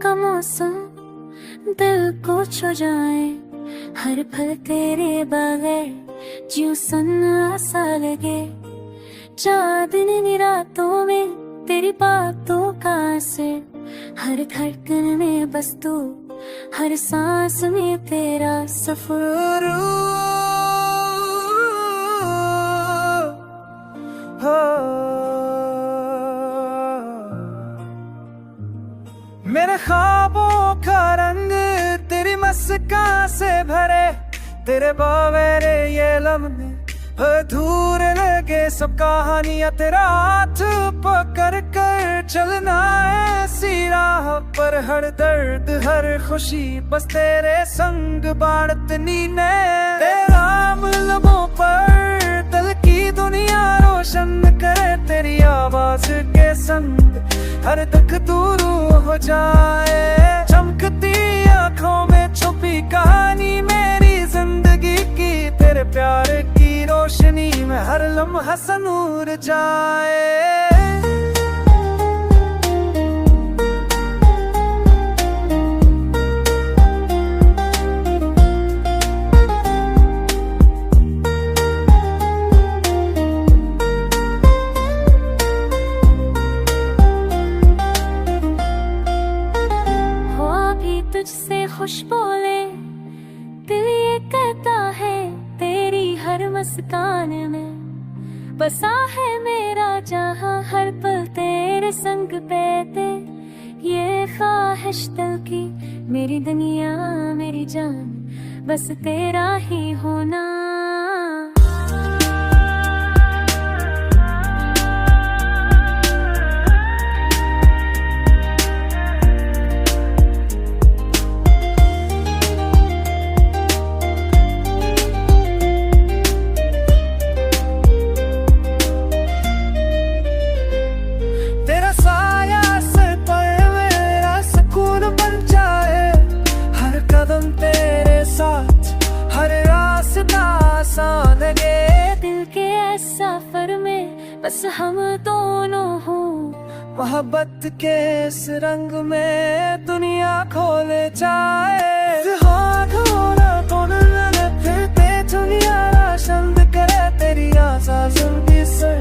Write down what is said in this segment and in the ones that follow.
का मौसम दिल को छू जाए, हर पल तेरे बगैर ज्यों सन्ना सा लगे। चांदनी रातों में तेरी बातों का असर, हर धड़कन में बस तू, हर सांस में तेरा सफर। मेरे ख्वाबों का रंग तेरी मुस्कान से भरे, तेरे बावेरे ये लम्हे अधूरे लगे। सब कहानियां तेरा हाथ पकड़ कर चलना ऐसी राह पर, हर दर्द हर खुशी बस तेरे संग बांटनी ने। तेरा लबों पर दिल की दुनिया रोशन करे, तेरी आवाज के संग हर दुख दूर हो जाए। चमकती आँखों में छुपी कहानी मेरी जिंदगी की, तेरे प्यार की रोशनी में हर लम्हा सा नूर जाए। तुझसे खुश बोले दिल ये कहता है, तेरी हर मुस्कान में बसा है मेरा जहां, हर पल तेरे संग बैठे। ये ख्वाहिश दिल की मेरी दुनिया मेरी जान, बस तेरा ही होना। दिल के सफर में बस हम दोनों हो, मोहब्बत के इस रंग में दुनिया खोले जाए। हाथ होना कौन फिरते दुनिया रोशन करे, तेरी आशा जिंदगी से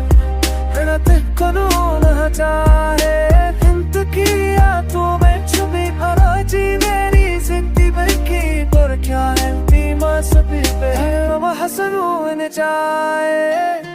रत को न चाहे। हिंद की यादों में छुपी फराजी मेरी जिंदगी भर की, पर क्या है सभी पे हसन जाए।